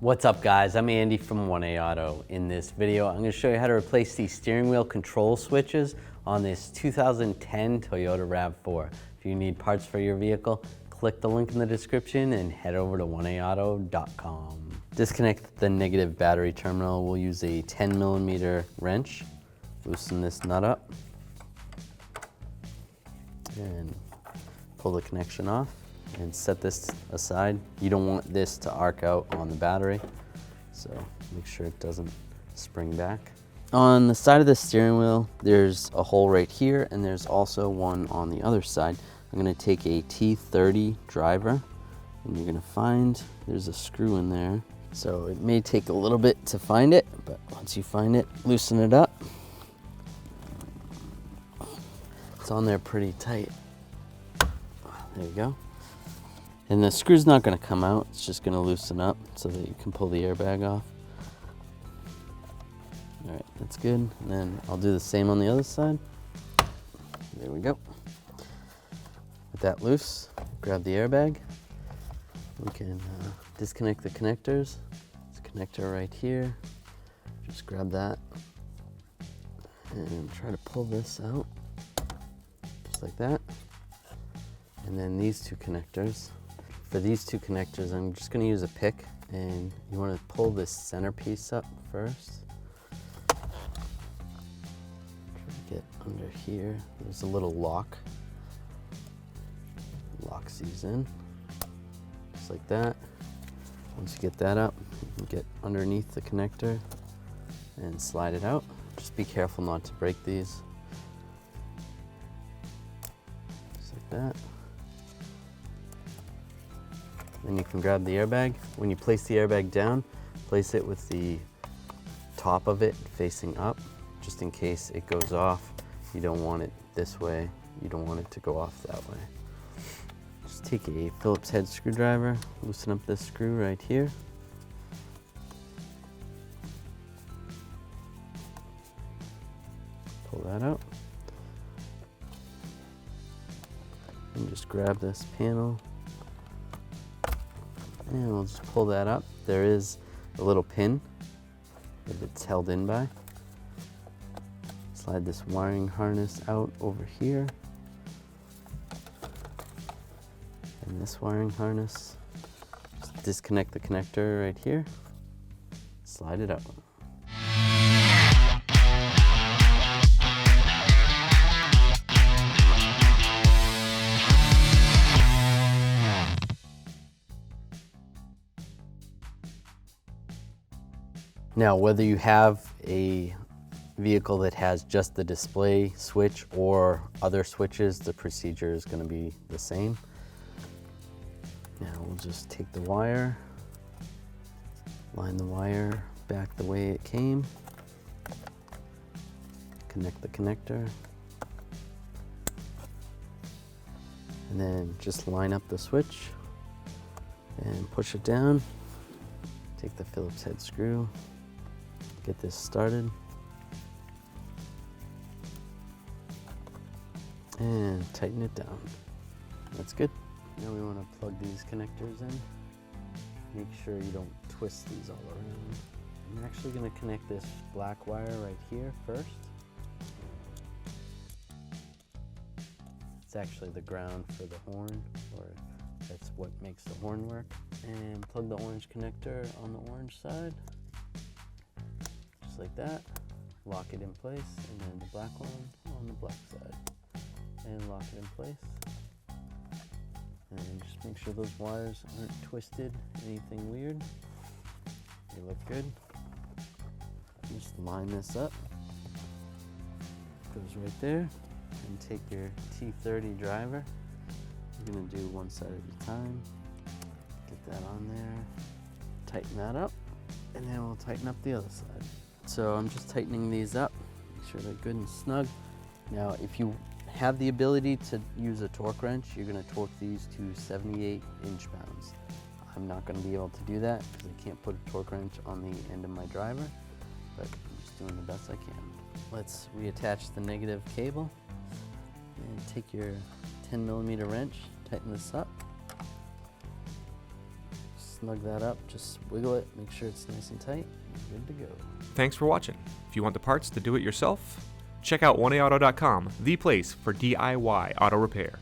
What's up guys, I'm Andy from 1A Auto. In this video, I'm going to show you how to replace the steering wheel control switches on this 2010 Toyota Rav4. If you need parts for your vehicle, click the link in the description and head over to 1aauto.com. Disconnect the negative battery terminal. We'll use a 10mm wrench. Loosen this nut up and pull the connection off. And set this aside. You don't want this to arc out on the battery, so make sure it doesn't spring back. On the side of the steering wheel, there's a hole right here, and there's also one on the other side. I'm gonna take a T30 Driver, and you're gonna find there's a screw in there. So it may take a little bit to find it, but once you find it, loosen it up. It's on there pretty tight. There you go. And the screw's not going to come out, it's just going to loosen up so that you can pull the airbag off. All right, that's good. And then I'll do the same on the other side. There we go. With that loose, grab the airbag. We can disconnect the connectors. There's a connector right here. Just grab that and try to pull this out, just like that. And then these two connectors. For these two connectors, I'm just going to use a pick, and you want to pull this centerpiece up first. Try to get under here. There's a little lock. Locks these in, just like that. Once you get that up, you can get underneath the connector and slide it out. Just be careful not to break these. Just like that. Then you can grab the airbag. When you place the airbag down, place it with the top of it facing up, just in case it goes off. You don't want it this way. You don't want it to go off that way. Just take a Phillips head screwdriver, loosen up this screw right here. Pull that out. And just grab this panel. And we'll just pull that up. There is a little pin that it's held in by. Slide this wiring harness out over here. And this wiring harness. Just disconnect the connector right here. Slide it out. Now, whether you have a vehicle that has just the display switch or other switches, the procedure is going to be the same. Now we'll just take the wire, line the wire back the way it came, connect the connector, and then just line up the switch and push it down. Take the Phillips head screw. Get this started and tighten it down. That's good. Now we want to plug these connectors in. Make sure you don't twist these all around. I'm actually going to connect this black wire right here first. It's actually the ground for the horn, or that's what makes the horn work. And plug the orange connector on the orange side. Like that, lock it in place, and then the black one on the black side, and lock it in place. And just make sure those wires aren't twisted, anything weird. They look good. Just line this up. Goes right there. And take your T30 Driver. You're gonna do one side at a time. Get that on there. Tighten that up, and then we'll tighten up the other side. So I'm just tightening these up, make sure they're good and snug. Now, if you have the ability to use a torque wrench, you're going to torque these to 78 inch-pounds. I'm not going to be able to do that because I can't put a torque wrench on the end of my driver, but I'm just doing the best I can. Let's reattach the negative cable and take your 10mm wrench, tighten this up. snug that up, just wiggle it, make sure it's nice and tight, and good to go. Thanks for watching. If you want the parts to do it yourself, check out oneaauto.com, the place for DIY auto repair.